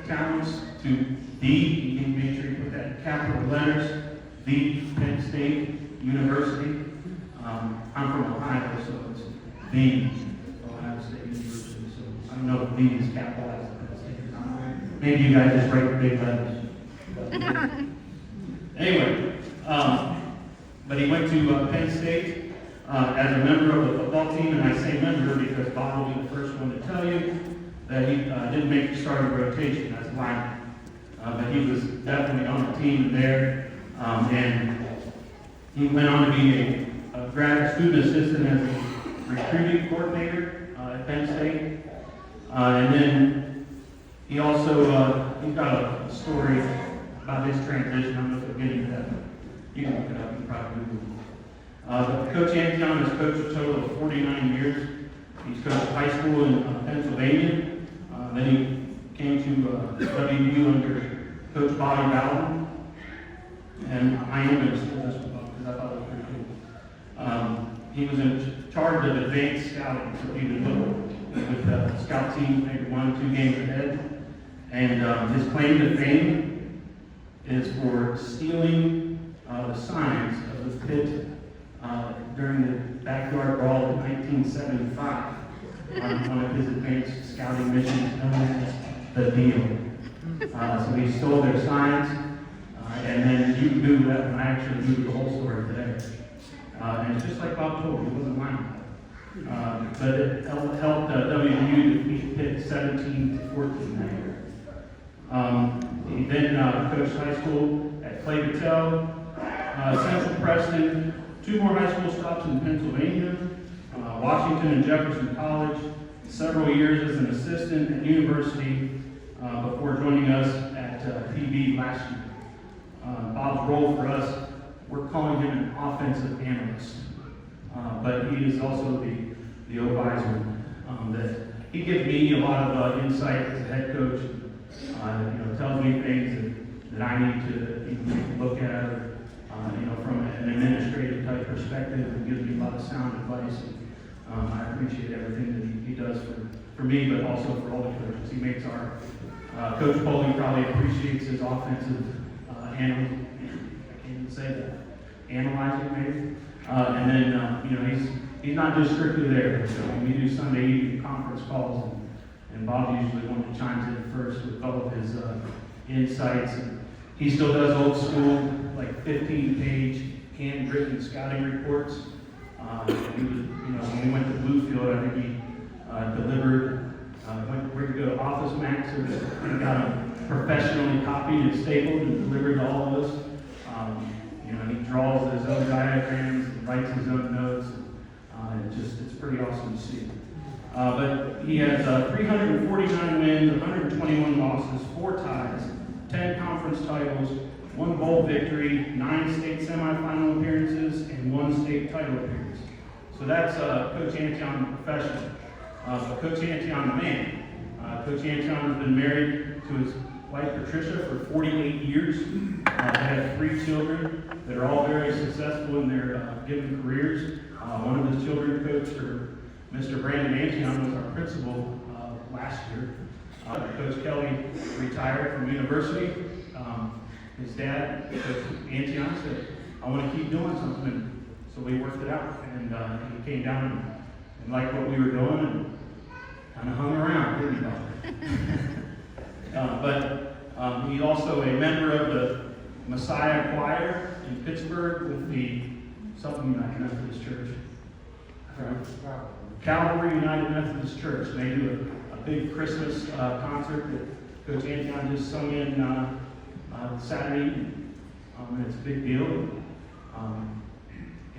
talents to the, you can make sure you put that in capital letters, the Penn State University. I'm from Ohio, so it's the Ohio State University. So I don't know if the is capitalized in Penn State or not. Maybe you guys just write big letters. Anyway, but he went to Penn State as a member of the football team, and I say member because Bob will be the first one to tell you that he didn't make the starting rotation as a lineman. But he was definitely on the team there, and he went on to be a grad student assistant as a recruiting coordinator at Penn State. And then he also, he's got a story about his transition. I don't know if we'll get into that, but you can look it up, you can probably Google it. But Coach Antion has coached a total of 49 years. He's coached high school in Pennsylvania. Then he came to WU under Coach Bobby Bowden. And I am going to steal this one because I thought it was pretty cool. He was in charge of advanced scouting, so he would look with the scout team, maybe 1 or 2 games ahead. And his claim to fame is for stealing the signs of the pit during the backyard brawl in 1975 on one of his advanced scouting missions known as the Deal. So he stole their signs, and then you can Google that, and I actually Googled the whole story today. And it's just like Bob told me, he wasn't lying about it. But it helped WU defeat Pitt 17-14 that year. He then coached high school at Clay Patel, Central Preston, 2 more high school stops in Pennsylvania, Washington and Jefferson College, several years as an assistant at university before joining us at PB last year. Bob's role for us, we're calling him an offensive analyst, but he is also the advisor. That he gives me a lot of insight as a head coach. Tells me things that I need to look at, or, from an administrative type perspective, and gives me a lot of sound advice. And, I appreciate everything that he does for me, but also for all the coaches. He makes our Coach Foley probably appreciates his offensive I can't even say that. Analyzing maybe. And then he's not just strictly there. So we do Sunday evening conference calls, and Bob's usually one that chimes in first with all of his insights. And he still does old school, like 15-page handwritten scouting reports. When we went to Bluefield, I think he delivered. Went to go to Office Max and got them professionally copied and stapled and delivered to all of us. He draws his own diagrams and writes his own notes. It's pretty awesome to see. But he has 349 wins, 121 losses, 4 ties, 10 conference titles, 1 bowl victory, 9 state semifinal appearances, and 1 state title appearance. So that's Coach Antion, the professional. But Coach Antion, the man. Coach Antion has been married to his wife Patricia for 48 years. They have 3 children that are all very successful in their given careers. One of his children coached for Mr. Brandon Antion, was our principal last year. Coach Kelly retired from university. His dad, Coach Antion, said, I want to keep doing something. So we worked it out. And he came down and liked what we were doing and kind of hung around, didn't he? But he's also a member of the Messiah Choir in Pittsburgh with the something United Methodist Church. Calvary United Methodist Church. They do a big Christmas concert that Coach Antion just sung in Saturday evening. And it's a big deal.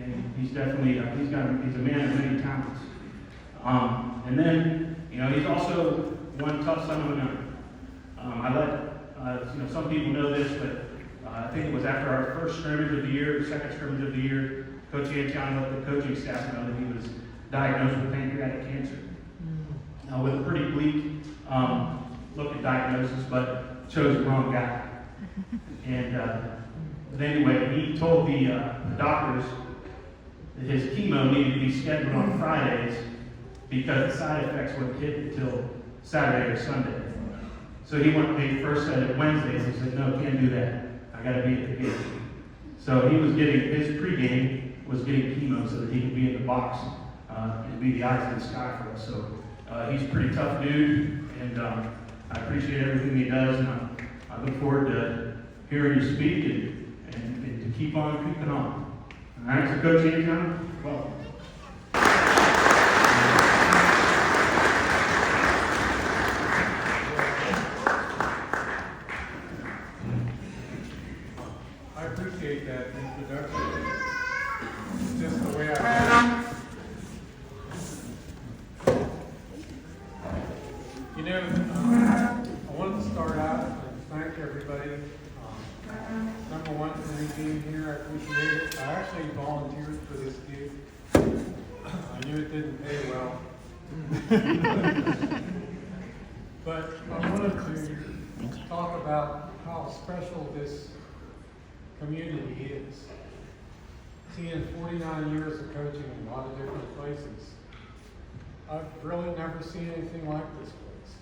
And he's definitely he's a man of many talents. And then he's also one tough son of a gun. I let some people know this, but I think it was after our first scrimmage of the year, second scrimmage of the year, Coach Antion let the coaching staff know that he was diagnosed with pancreatic cancer. With a pretty bleak look at diagnosis, but chose the wrong guy. And but anyway, he told the doctors that his chemo needed to be scheduled on Fridays because the side effects wouldn't hit until Saturday or Sunday. So they first said it Wednesdays. He said, no, can't do that. I got to be at the game. So he was getting, his pregame was getting chemo so that he could be in the box and be the eyes in the sky for us. So he's a pretty tough dude, and I appreciate everything he does, and I look forward to hearing you speak and to keep on keeping on. All right, so Coach Antion, welcome. I appreciate that introduction. It's just the way I feel. You know, I wanted to start out and thank everybody. Number one, for me being here, I appreciate it. I actually volunteered for this gig. I knew it didn't pay well. But I wanted to talk about how special this community is. Seeing 49 years of coaching in a lot of different places, I've really never seen anything like this place.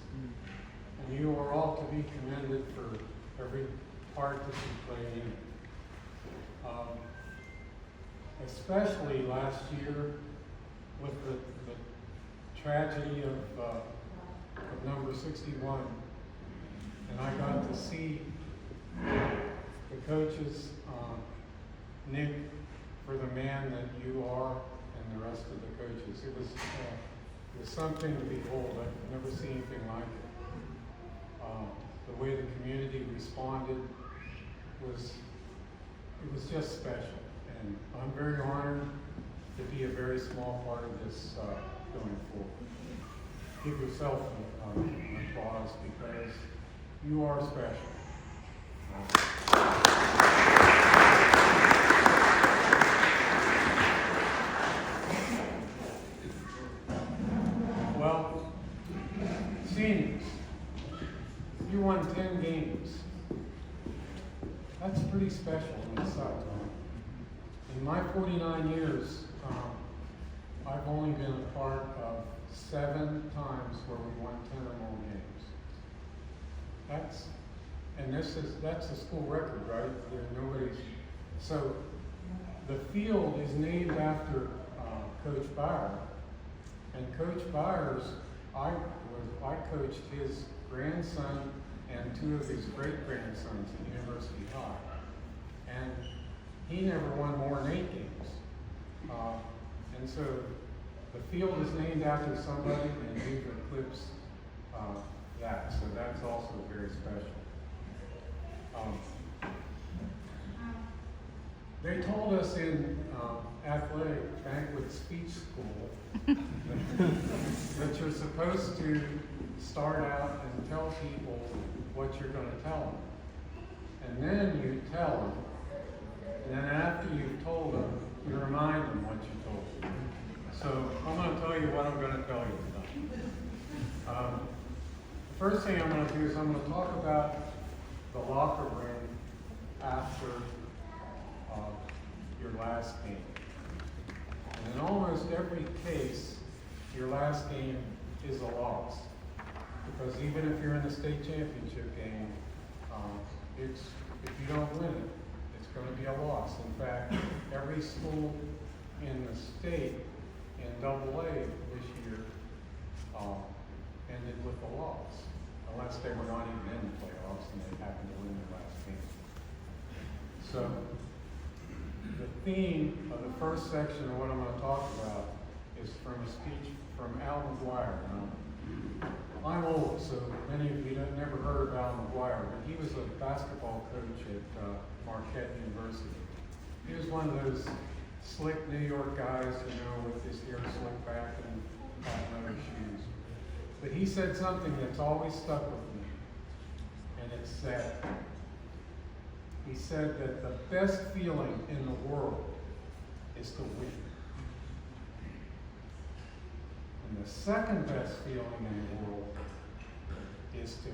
And you are all to be commended for every part that you play in. Especially last year with the tragedy of number 61. And I got to see the coaches, Nick, for the man that you are, and the rest of the coaches. It was something to behold. I've never seen anything like it. The way the community responded was just special. And I'm very honored to be a very small part of this going forward. Give yourself an applause because you are special. Well, seniors, you won 10 games. That's pretty special in itself. In my 49 years, I've only been a part of 7 times where we won 10 or more games. That's a school record, right? So the field is named after Coach Byer, and Coach Byers, I coached his grandson and 2 of his great-grandsons at University High, and he never won more than 8 games. And so the field is named after somebody, and we've eclipsed that. So that's also very special. They told us in athletic Banquet speech school that you're supposed to start out and tell people what you're going to tell them. And then you tell them. And then after you've told them, you remind them what you told them. So I'm going to tell you what I'm going to tell you tonight. The first thing I'm going to do is I'm going to talk about the locker room after your last game. And in almost every case, your last game is a loss. Because even if you're in the state championship game, if you don't win it, it's going to be a loss. In fact, every school in the state in AA this year ended with a loss, unless they were not even in the playoffs and they happened to win their last game. So the theme of the first section of what I'm going to talk about is from a speech from Al McGuire. Now, I'm old, so many of you have never heard of Al McGuire, but he was a basketball coach at Marquette University. He was one of those slick New York guys, with his hair slicked back and cotton leather shoes. But he said something that's always stuck with me, and it's that he said that the best feeling in the world is to win. And the second best feeling in the world is to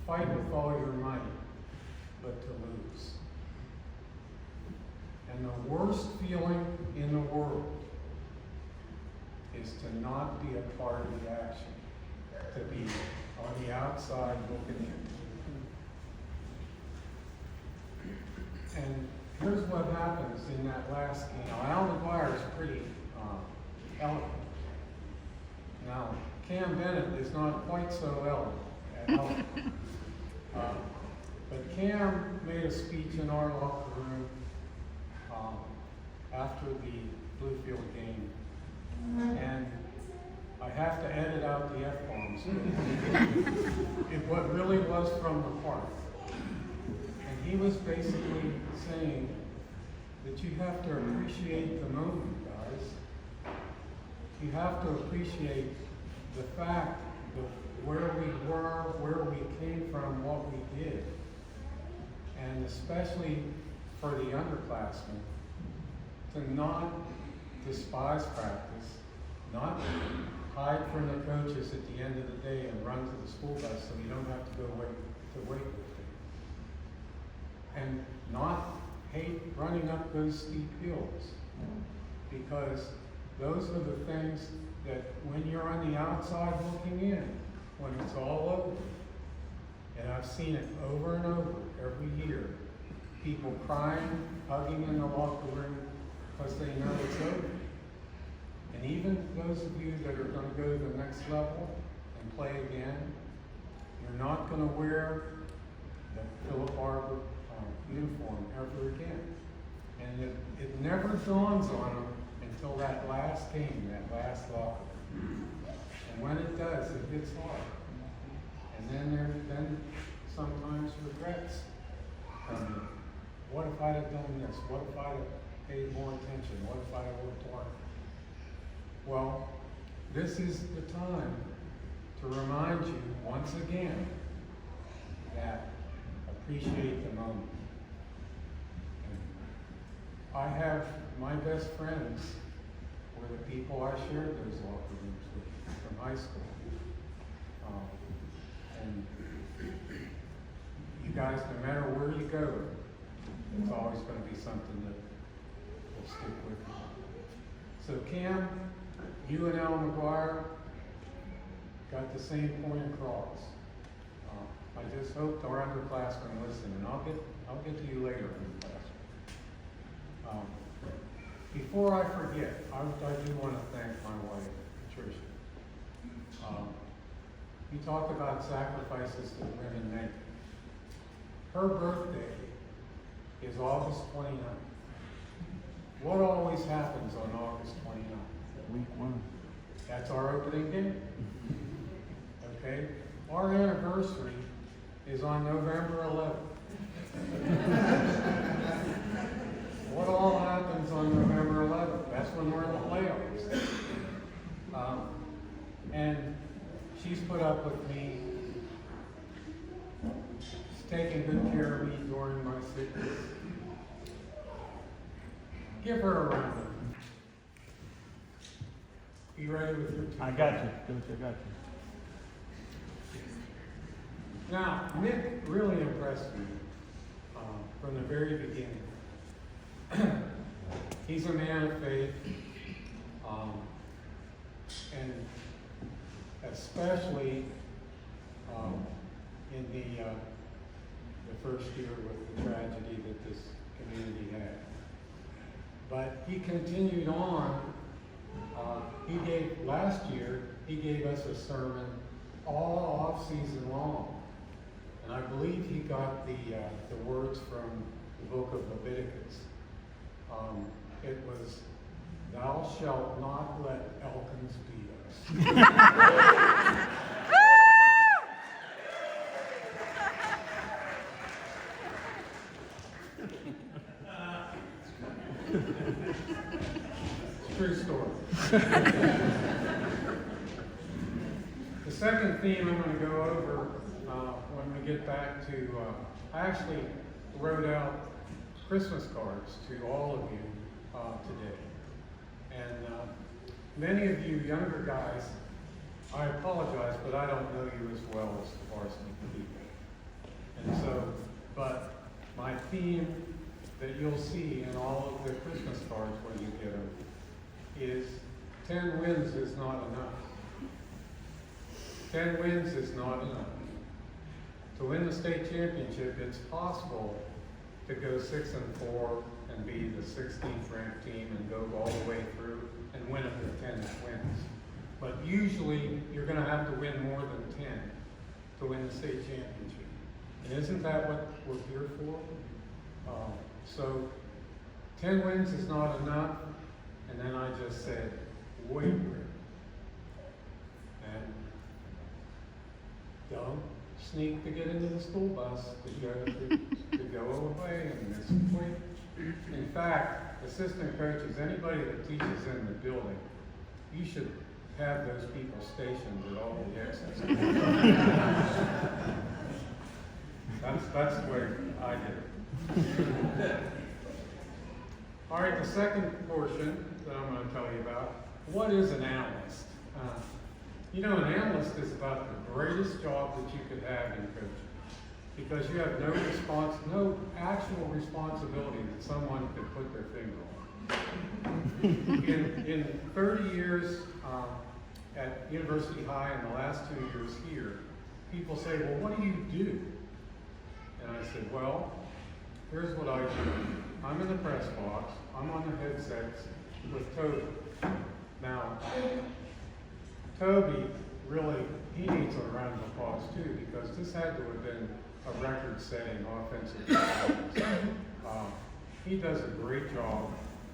fight with all your might, but to lose. And the worst feeling in the world is to not be a part of the action, to be on the outside looking in. what happens in that last game. Now, Al McGuire is pretty eloquent. Now, Cam Bennett is not quite so eloquent. But Cam made a speech in our locker room after the Bluefield game. And I have to edit out the F-bombs. What really was from the heart. And he was basically saying that you have to appreciate the moment, guys. You have to appreciate the fact that where we were, where we came from, what we did. And especially for the underclassmen, to not despise practice, not hide from the coaches at the end of the day and run to the school bus so you don't have to go to weightlifting. And not hate running up those steep hills, because those are the things that when you're on the outside looking in, when it's all over, and I've seen it over and over every year, people crying, hugging in the locker room because they know it's over. And even those of you that are going to go to the next level and play again, you're not going to wear the Philip Barber uniform ever again. And it never dawns on them until that last game, that last locker. And when it does, it hits hard. And then sometimes regrets come in. What if I'd have done this? What if I'd have paid more attention? What if I'd have worked harder? Well, this is the time to remind you once again that appreciate the moment. And I have my best friends were the people I shared those locker rooms with from high school. And you guys, no matter where you go, it's always going to be something that will stick with you. So Cam, you and Al McGuire got the same point across. I just hope our underclassmen listen, and I'll get to you later in the class. Before I forget, I do want to thank my wife, Patricia. You talked about sacrifices that women make. Her birthday is August 29th. What always happens on August 29th? Week 1. That's our opening game. Okay? Our anniversary is on November 11th. What all happens on November 11th? That's when we're in the playoffs. And she's put up with me. She's taken good care of me during my sickness. Give her a round. Be ready with your two. I got you, Coach. I got you. Now, Nick really impressed me from the very beginning. He's a man of faith, and especially in the first year with the tragedy that this community had. But he continued on. Last year, he gave us a sermon all off season long. And I believe he got the words from the book of Leviticus. It was, "Thou shalt not let Elkins beat us." It's a true story. The second theme I'm going to go over when we get back to, I actually wrote out Christmas cards to all of you today. And many of you younger guys, I apologize, but I don't know you as well as the varsity people. And so, but my theme that you'll see in all of the Christmas cards when you get them is 10 wins is not enough. 10 wins is not enough. To win the state championship, it's possible to go 6-4 and be the 16th ranked team and go all the way through and win up to 10 wins. But usually, you're gonna have to win more than 10 to win the state championship. And isn't that what we're here for? So 10 wins is not enough, and then I just said, wait, and don't sneak to get into the school bus to go away and miss a point. In fact, assistant coaches, anybody that teaches in the building, you should have those people stationed at all the exits. That's the way I did it. All right, the second portion that I'm going to tell you about, what is an analyst? You know, an analyst is about the greatest job that you could have in coaching, because you have no actual responsibility that someone could put their finger on. In 30 years at University High and the last 2 years here, people say, well, what do you do? And I said, well, here's what I do. I'm in the press box. I'm on the headsets with Toby. Now, Toby really, he needs a round of applause too, because this had to have been a record-setting offensive performance. He does a great job.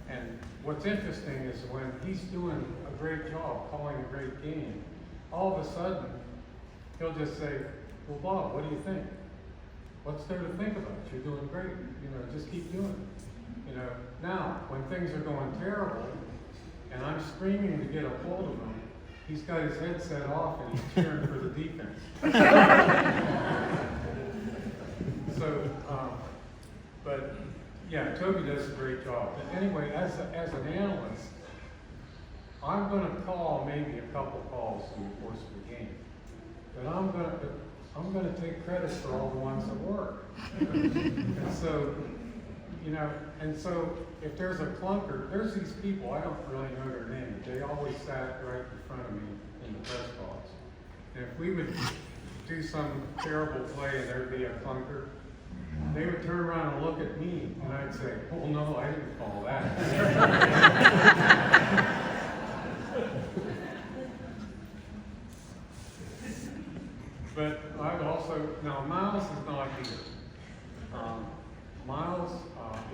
And what's interesting is when he's doing a great job, calling a great game, all of a sudden, he'll just say, well, Bob, what do you think? What's there to think about? You're doing great. You know, just keep doing it. You know, now, when things are going terrible, and I'm screaming to get a hold of him, he's got his headset off and he's cheering for the defense. So, but yeah, Toby does a great job. But anyway, as an analyst, I'm going to call maybe a couple calls in the course of the game, but I'm going to take credit for all the ones that work. And so, you know, and so if there's a clunker, there's these people, I don't really know their names. They always sat right in front of me in the press box. And if we would do some terrible play and there'd be a clunker, they would turn around and look at me, and I'd say, oh no, I didn't call that. But I'd also, now Miles is not here. Miles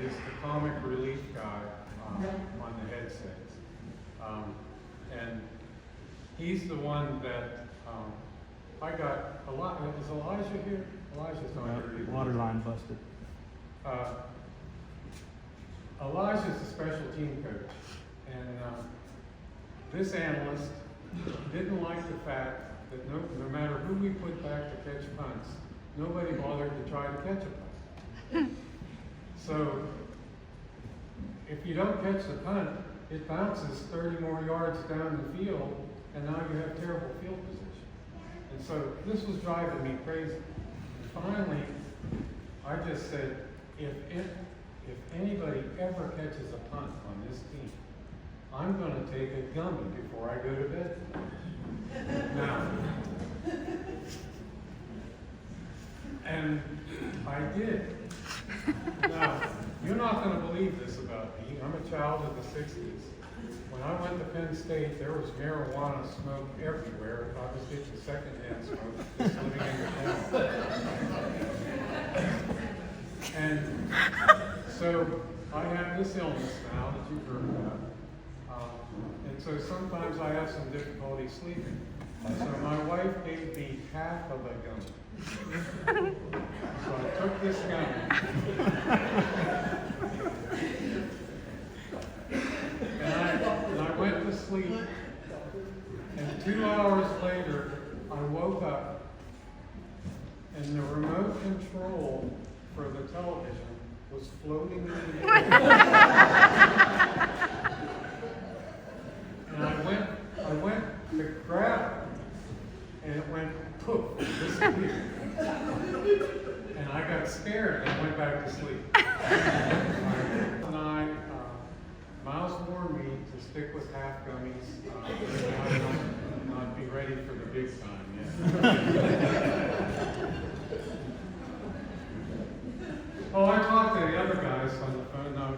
is the comic relief guy on the headsets. And he's the one that I got a lot. Is Elijah here? Elijah's not here either. Water line busted. Elijah's a special team coach. And this analyst didn't like the fact that no matter who we put back to catch punts, nobody bothered to try to catch a punt. So, if you don't catch the punt, it bounces 30 more yards down the field, and now you have terrible field position. And so, this was driving me crazy. And finally, I just said, if anybody ever catches a punt on this team, I'm going to take a gummy before I go to bed. Now, and I did. Now, you're not going to believe this about me. I'm a child of the 60s. When I went to Penn State, there was marijuana smoke everywhere. I was getting secondhand smoke just living in the town. And so I have this illness now that you've heard about. And so sometimes I have some difficulty sleeping. So my wife gave me half of a gummy. So I took this gummy. And I went to sleep. And 2 hours later, I woke up. And the remote control for the television was floating in the air. And I went to grab it, and it went poof, disappeared. And I got scared and went back to sleep. And Miles warned me to stick with half gummies, and not be ready for the big time yet. Oh, I talked to guys on the phone. Now,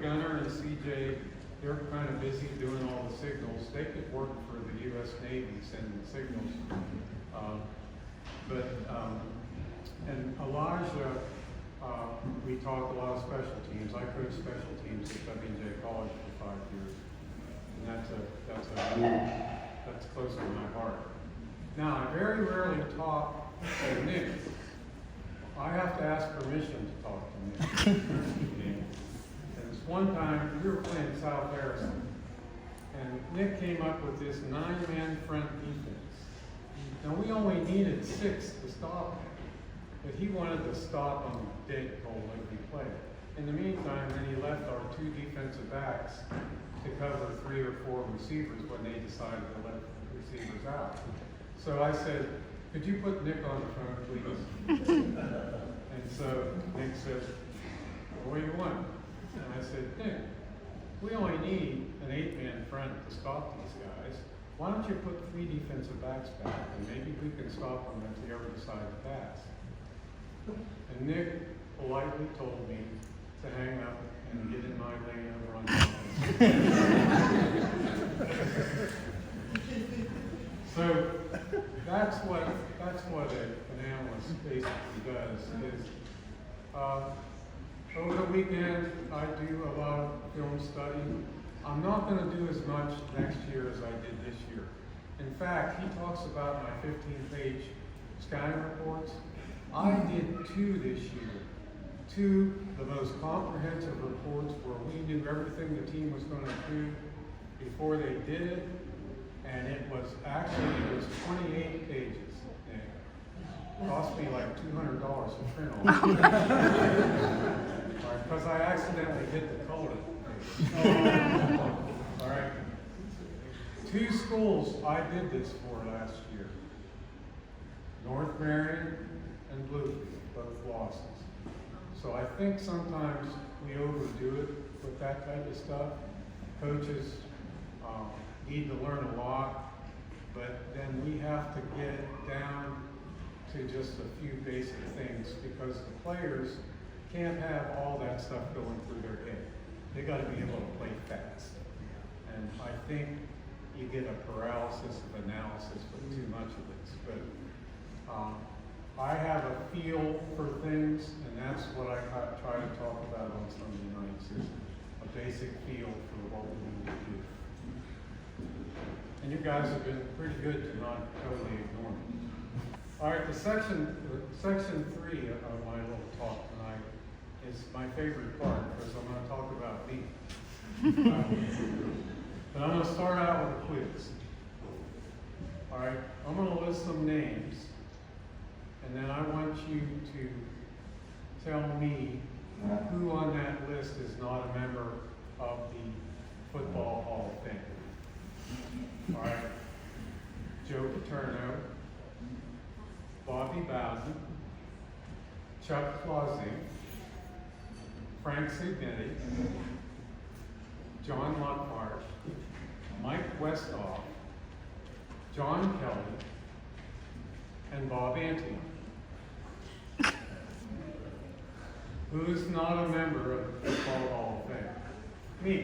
Gunner and CJ, they're kind of busy doing all the signals. They could work for the U.S. Navy sending the signals. And Elijah, we talked a lot of special teams. I coached special teams at W&J College for 5 years. And that's close to my heart. Now, I very rarely talk to Nick. I have to ask permission to talk to Nick. And this one time, we were playing South Harrison, and Nick came up with this 9-man front defense. Now, we only needed 6 to stop him, but he wanted to stop him dead cold every play. In the meantime, then he left our 2 defensive backs to cover 3 or 4 receivers when they decided to let the receivers out. So I said, could you put Nick on the phone, please? And so Nick said, well, what do you want? And I said, Nick, we only need an 8-man front to stop these guys. Why don't you put 3 defensive backs back, and maybe we can stop them if they ever decide to pass. And Nick politely told me to hang up and get in my lane over on the offense. So that's what an analyst basically does. Is over the weekend I do a lot of film study. I'm not going to do as much next year as I did this year. In fact, he talks about my 15-page scouting reports. I did 2 this year. 2, the most comprehensive reports where we knew everything the team was going to do before they did it. And it was 28 pages. It cost me like $200 to print all because I accidentally hit the color page. All right. 2 schools I did this for last year. North Marion and Bluefield, both losses. So I think sometimes we overdo it with that type of stuff. Coaches need to learn a lot, but then we have to get it down to just a few basic things because the players can't have all that stuff going through their head. They got to be able to play fast. And I think you get a paralysis of analysis with too much of this. But I have a feel for things, and that's what I try to talk about on Sunday nights, is a basic feel for what we need to do. And you guys have been pretty good to not totally ignore me. All right, section 3 of my little talk tonight is my favorite part because I'm going to talk about me. But I'm going to start out with a quiz. All right, I'm going to list some names, and then I want you to tell me who on that list is not a member of the Football Hall of Fame. All right, Joe Paterno, Bobby Bowden, Chuck Clausey, Frank Signetti, John Lockhart, Mike Westhoff, John Kelly, and Bob Antion. Who's not a member of the Football Hall of Fame? Me.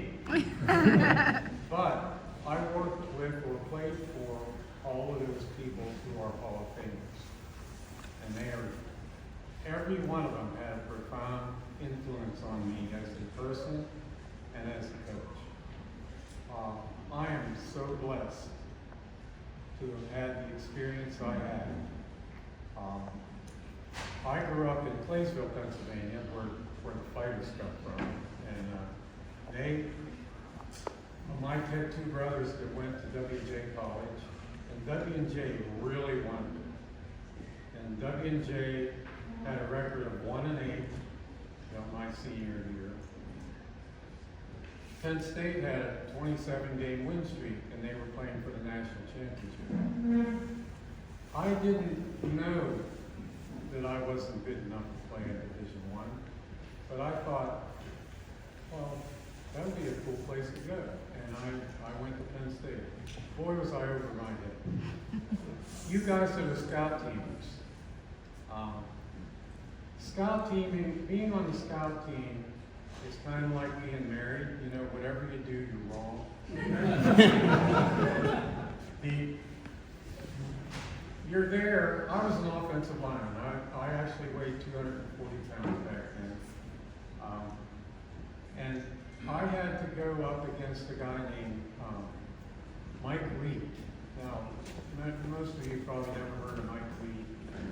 But I worked with or played for all of those people who are Hall of Famers. And every one of them had a profound influence on me as a person and as a coach. I am so blessed to have had the experience I had. I grew up in Claysville, Pennsylvania, where the fighters come from. And Mike had 2 brothers that went to W&J College, and W&J really wanted it. And W&J had a record of 1-8 my senior year. Penn State had a 27-game win streak, and they were playing for the national championship. I didn't know that I wasn't good enough to play in Division I, but I thought, well, that would be a cool place to go. And I went to Penn State. Boy, was I over my head. You guys are the scout teamers. Scout teaming, being on the scout team It's kind of like being married, you know, whatever you do, you're wrong. You're there, I was an offensive lineman. I actually weighed 240 pounds back then. And I had to go up against a guy named Mike Reed. Now, most of you probably never heard of Mike Reed.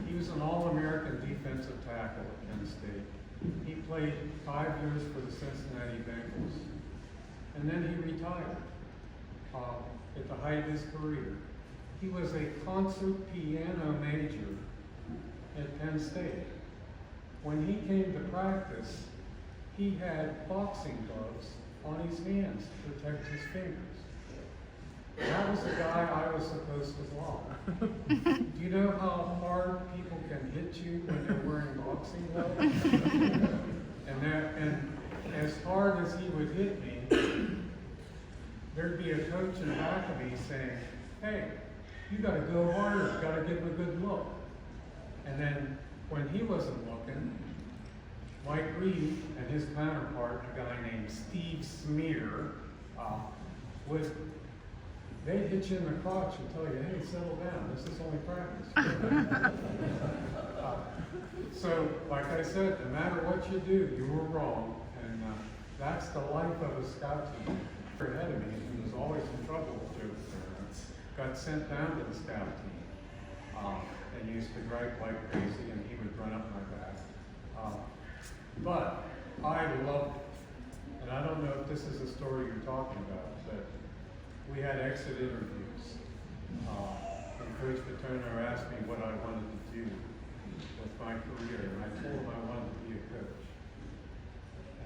He was an All-American defensive tackle at Penn State. He played 5 years for the Cincinnati Bengals. And then he retired at the height of his career. He was a concert piano major at Penn State. When he came to practice, he had boxing gloves on his hands to protect his fingers. That was the guy I was supposed to block. Do you know how hard people can hit you when they're wearing boxing gloves? And as hard as he would hit me, there'd be a coach in back of me saying, "Hey, you gotta go harder, you gotta give him a good look." And then when he wasn't looking, Mike Reed and his counterpart, a guy named Steve Smear, they'd hit you in the crotch and tell you, "Hey, settle down, this is only practice." So, like I said, no matter what you do, you were wrong. And that's the life of a scout team. Ahead of me, he was always in trouble with Joe's parents. Got sent down to the scout team. And used to gripe like crazy, and he would run up my back. But I loved it. And I don't know if this is the story you're talking about, but we had exit interviews. And Coach Paterno asked me what I wanted to do with my career, and I told him I wanted to be a coach.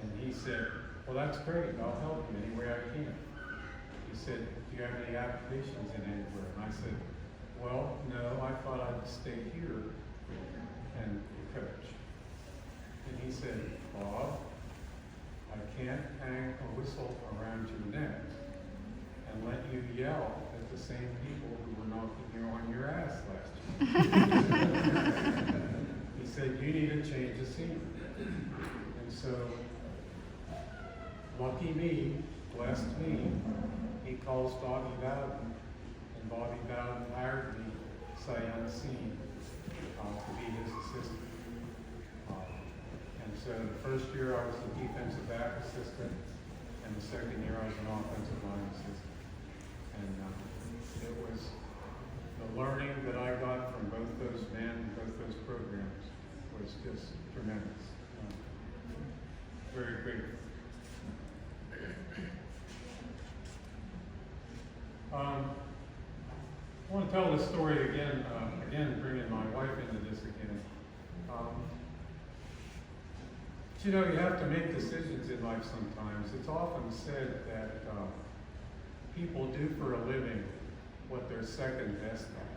And he said, "Well, that's great, I'll help you any way I can." He said, "Do you have any applications in anywhere?" And I said, "Well, no, I thought I'd stay here and coach." And he said, "Bob, I can't hang a whistle around your neck and let you yell at the same people who were knocking you on your ass last year." He said, "You need to change the scene." And so, lucky me, blessed me, he calls Bobby Bowden, and Bobby Bowden hired me sight unseen to be his assistant. And so the first year I was a defensive back assistant, and the second year I was an offensive line assistant. And it was the learning that I got from both those men and both those programs was just tremendous. Very grateful. I want to tell this story again, bringing my wife into this again. But you know, you have to make decisions in life sometimes. It's often said that people do for a living what they're second best at.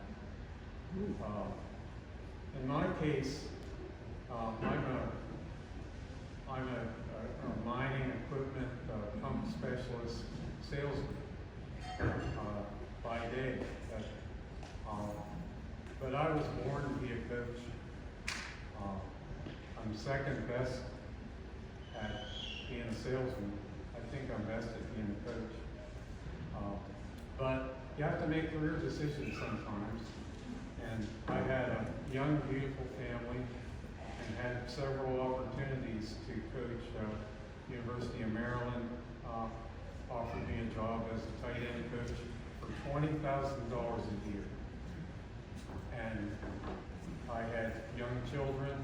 In my case, I'm a mining equipment pump specialist salesman by day. But I was born to be a coach. I'm second best at being a salesman. I think I'm best at being a coach. But you have to make career decisions sometimes. And I had a young, beautiful family and had several opportunities to coach. University of Maryland offered me a job as a tight end coach for $20,000 a year. And I had young children.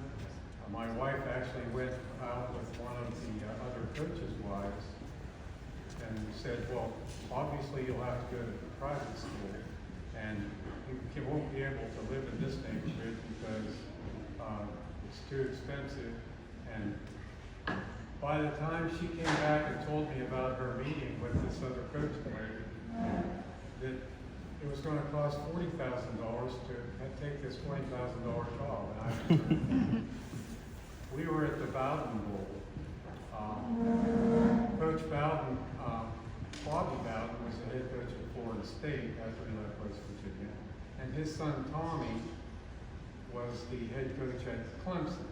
My wife actually went out with one of the other coaches' wives and said, "Well, obviously you'll have to go to private school, and you won't be able to live in this neighborhood because it's too expensive." And by the time she came back and told me about her meeting with this other coach lady, that it was going to cost $40,000 to take this $20,000 job. And we were at the Bowden Bowl. Coach Bowden, Bobby Bowden, was the head coach at Florida State after he left West Virginia. And his son Tommy was the head coach at Clemson.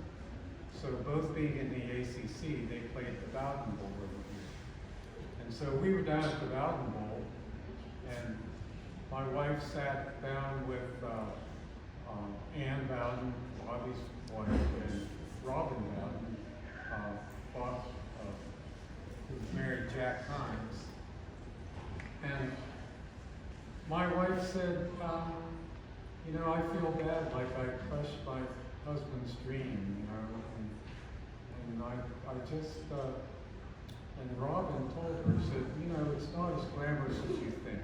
So both being in the ACC, they played the Bowden Bowl over here. And so we were down at the Bowden Bowl, and my wife sat down with Ann Bowden, Bobby's wife, and Robin Bowden, who married Jack Hines. And my wife said, you know, I feel bad, like I crushed my husband's dream, you know, and I just, and Robin told her, said, you know, it's not as glamorous as you think.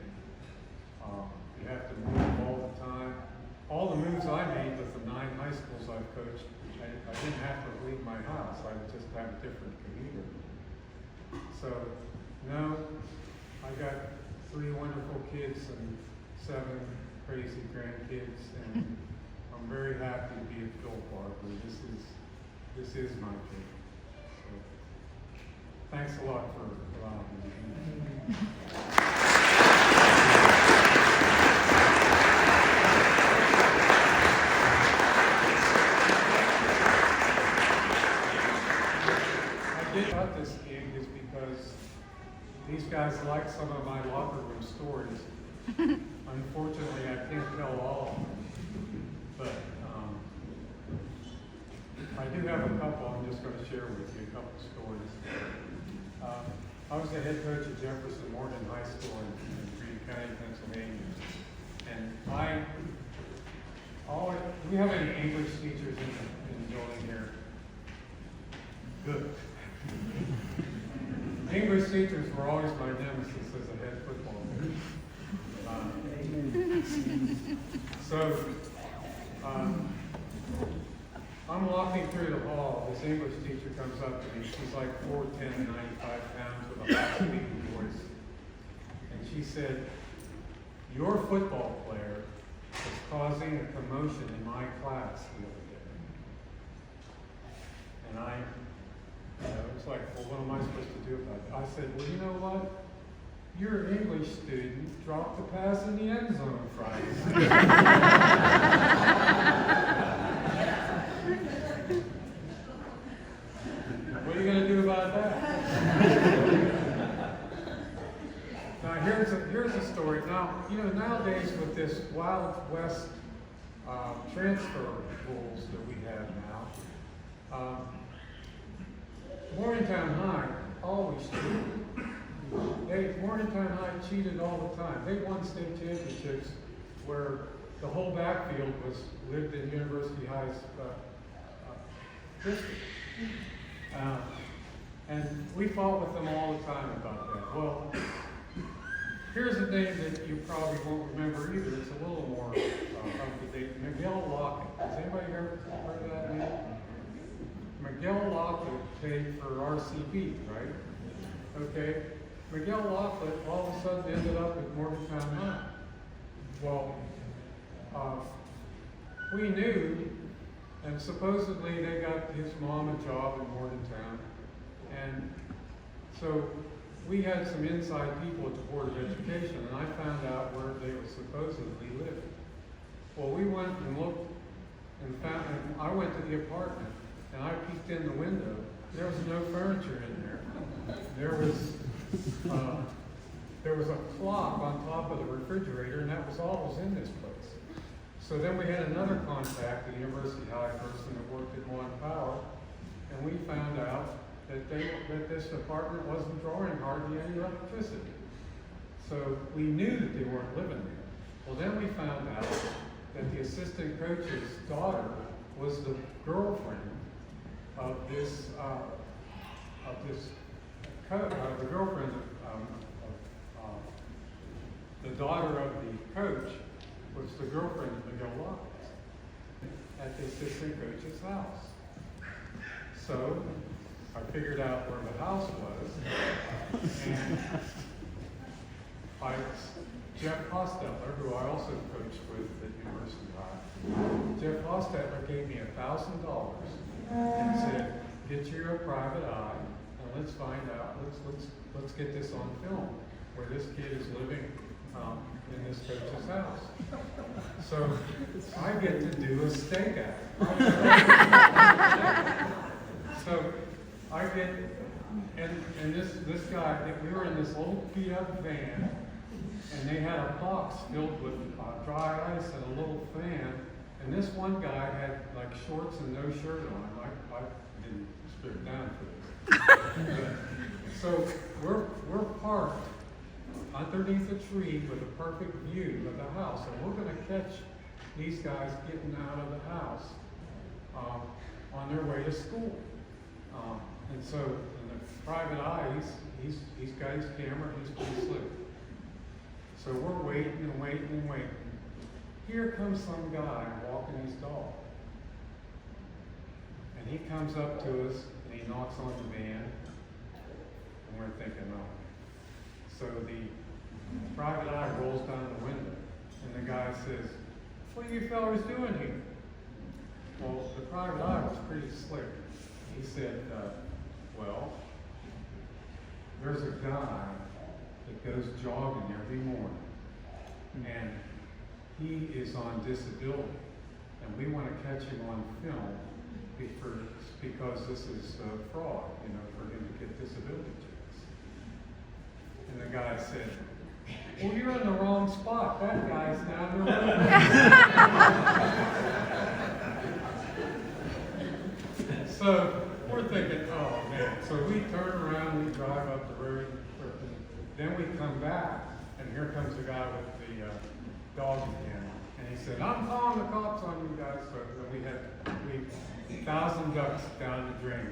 You have to move all the time. All the moves I made with the 9 high schools I've coached, I didn't have to leave my house. I would just have a different commuter. So, no, I got 3 wonderful kids and 7 crazy grandkids, and I'm very happy to be at Philip Barber. This is my dream. So, thanks a lot for allowing me to be here. I did about this gig is because these guys like some of my locker room stories. Unfortunately, I can't tell all of them, but I do have a couple I'm just going to share with you, a couple stories. I was the head coach at Jefferson Morgan High School in Greene County, Pennsylvania, and do we have any English teachers in the building here? Good. English teachers were always my nemesis as a head football coach. So, I'm walking through the hall. This English teacher comes up to me. She's like 4'10", 95 pounds with a high speaking voice. And she said, "Your football player is causing a commotion in my class the other day." And it's like, well, what am I supposed to do about it? I said, well, you know what? Your English student dropped the pass in the end zone Friday night. What are you going to do about that? Now, here's a story. Now, you know, nowadays with this Wild West transfer rules that we have now, Morgantown High always cheated. Morgantown High cheated all the time. They won state championships where the whole backfield lived in University High's district. And we fought with them all the time about that. Well, here's a name that you probably won't remember either. It's a little more up to date. Miguel Lockett. Has anybody heard of that name? Miguel Lockett paid for RCB, right? Okay. Miguel Lockett all of a sudden ended up at Morgantown High. Well, we knew, and supposedly they got his mom a job in Morgantown, and so we had some inside people at the Board of Education, and I found out where they were supposedly living. Well, we went and looked and found, and I went to the apartment, and I peeked in the window. There was no furniture in there. There was a clock on top of the refrigerator, and that was all that was in this place. So then we had another contact, a University High person that worked at Mon Power, and we found out that this apartment wasn't drawing hardly any electricity. So we knew that they weren't living there. Well, then we found out that the assistant coach's daughter was the girlfriend of the girlfriend the daughter of the coach was the girlfriend of Miguel Lockett at the assistant coach's house. So I figured out where the house was, and Jeff Hostetler, who I also coached with at University High, Jeff Hostetler gave me $1,000 and said, "Get you a private eye, and let's find out. Let's get this on film, where this kid is living in this coach's house." So I get to do a stakeout. So I get, and this guy, we were in this old beat up van, and they had a box filled with dry ice and a little fan, and this one guy had like shorts and no shirt on. I didn't strip down for this. So we're parked underneath a tree with a perfect view of the house, and we're going to catch these guys getting out of the house on their way to school. And so in the private eye, he's got his camera, he's pretty slick. So we're waiting and waiting and waiting. Here comes some guy walking his dog. And he comes up to us and he knocks on the van, and we're thinking, oh. So the private eye rolls down the window, and the guy says, "What are you fellas doing here?" Well, the private eye was pretty slick. He said, well, there's a guy that goes jogging every morning, and he is on disability, and we want to catch him on film because this is fraud, for him to get disability checks. And the guy said, "Well, you're in the wrong spot. That guy's down there." So we're thinking, oh man. So we turn around, we drive up the road, then we come back, and here comes the guy with the dog again. And he said, "I'm calling the cops on you guys." So we had 1,000 ducks down the drain.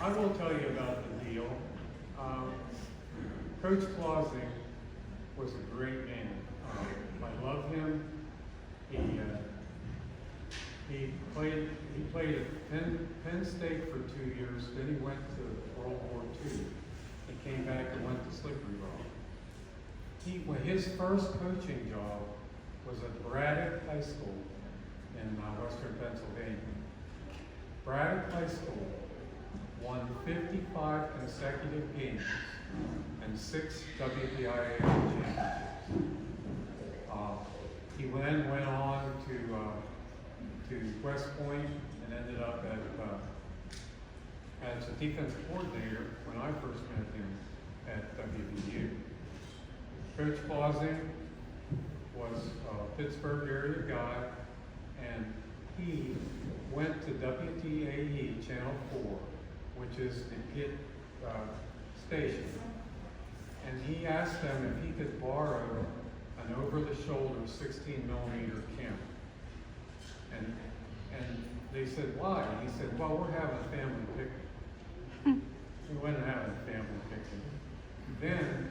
I will tell you about the deal. Coach Clausing was a great man. I love him. He played at Penn State for 2 years. Then he went to World War II. He came back and went to Slippery Rock. His first coaching job was at Braddock High School in western Pennsylvania. Braddock High School won 55 consecutive games and 6 WPIAL championships. He then went on to West Point and ended up as a defensive coordinator when I first met him at WVU. Coach Clausing was a Pittsburgh area guy, and he went to WTAE Channel 4, which is the KIT station, and he asked them if he could borrow an over-the-shoulder 16mm camera. And they said, "Why?" He said, "Well, we're having a family picnic." We went having a family picnic. Then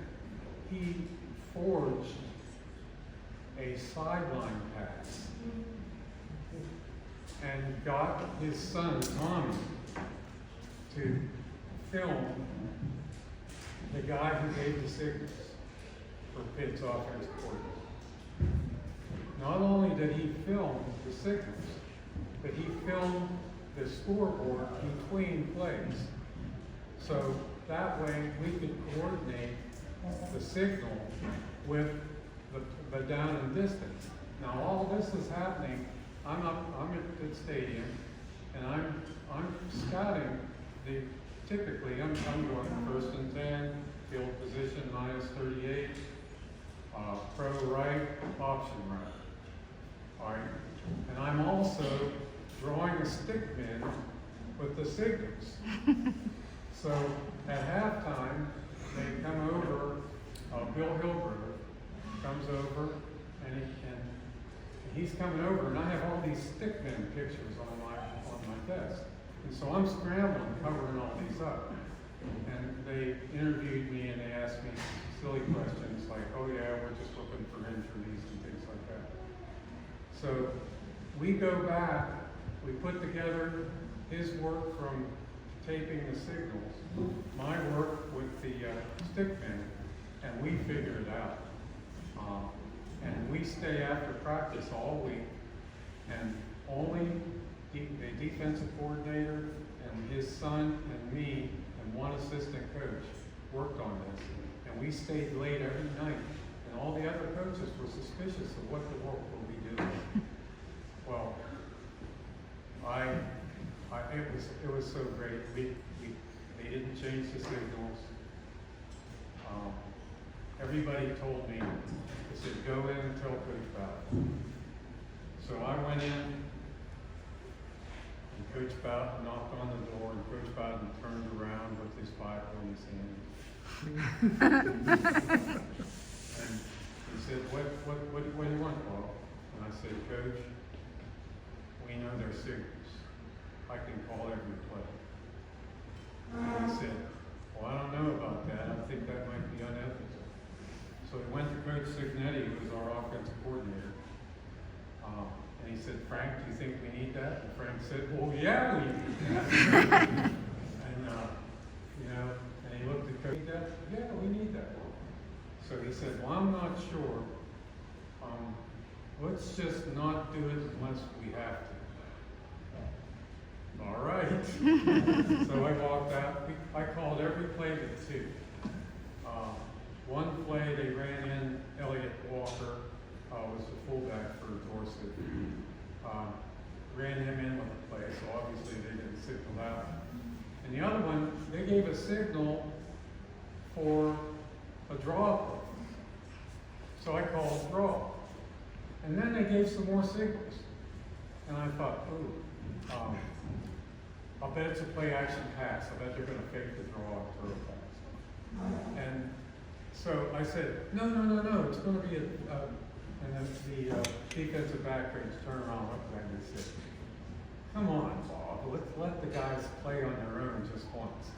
he forged a sideline pass and got his son Tommy to film the guy who gave the signals for Pitt's offense coordinator. Not only did he film the signals, but he filmed the scoreboard between plays. So that way we could coordinate the signal with the down and distance. Now all this is happening. I'm at the stadium, and I'm scouting typically I'm going first and 10, field position -38, pro right, option right. All right, and I'm also drawing a stick man with the signals. So at halftime, they come over. Bill Hillgrove comes over, and he's coming over, and I have all these stick men pictures on my desk. And so I'm scrambling, covering all these up. And they interviewed me, and they asked me silly questions like, "Oh yeah, we're just looking for injuries," and things like that. So we go back, we put together his work from taping the signals, my work with the stickman, and we figure it out. And we stay after practice all week, and only the defensive coordinator and his son and me and one assistant coach worked on this. And we stayed late every night, and all the other coaches were suspicious of what the work we'll be doing. Well, it was so great. They didn't change the signals. Everybody told me, they said, go in and tell Coach Bowden. So I went in, and Coach Bowden knocked on the door, and Coach Bowden turned around with his Bible in his hand. And he said, what do you want, Paul? And I said, Coach, we know their signals. I can call every play. And he said, well, I don't know about that. I think that might be unethical. So he went to Coach Signetti, who was our offensive coordinator. And he said, Frank, do you think we need that? And Frank said, well, yeah, we need that. And, and he looked at Coach, yeah, we need that. So he said, well, I'm not sure. Let's just not do it unless we have to. All right. So I walked out. I called every play to 2. One play they ran in Elliott Walker, was the fullback for Dorset. Ran him in with the play, so obviously they didn't signal out. And the other one, they gave a signal for a draw play. So I called draw. And then they gave some more signals. And I thought, ooh, I'll bet it's a play action pass. I bet they're going to fake the draw and throw a pass. And so I said, no, it's going to be and then the defensive back coach turned around and looked at me and said, come on, Bob, let the guys play on their own just once.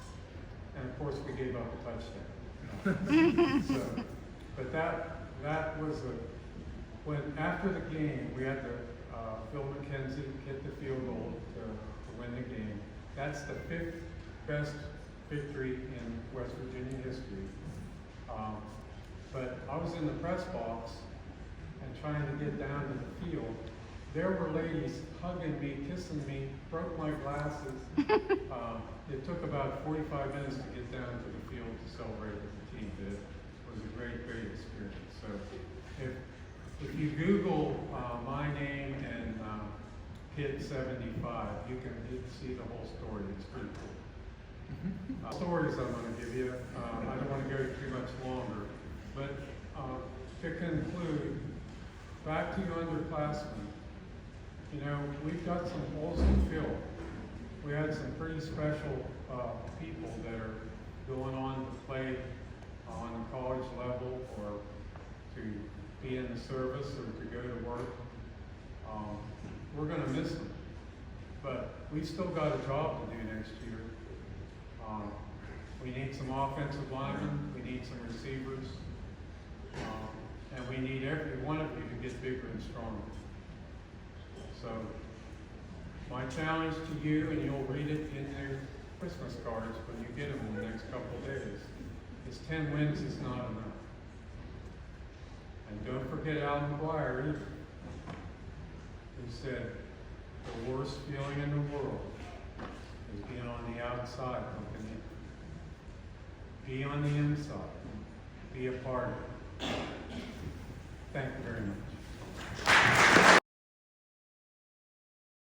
And of course, we gave up a touchdown. But that was when after the game, we had Phil McKenzie hit the field goal to win the game. That's the 5th best victory in West Virginia history. But I was in the press box and trying to get down to the field. There were ladies hugging me, kissing me, broke my glasses. It took about 45 minutes to get down to the field to celebrate as the team did. It was a great experience. So if you Google my name and Kid 75, you can see the whole story. It's pretty cool. Stories I'm going to give you. I don't want to go too much longer, but to conclude, back to you underclassmen. We've got some holes to fill. We had some pretty special people that are going on to play on the college level or to be in the service or to go to work. We're going to miss them, but we've still got a job to do next year. We need some offensive linemen, we need some receivers, and we need every one of you to get bigger and stronger. So my challenge to you, and you'll read it in your Christmas cards when you get them in the next couple of days, is 10 wins is not enough. And don't forget Al McGuire either, who said the worst feeling in the world is being on the outside looking in. Be on the inside. Be a part of it. Thank you very much.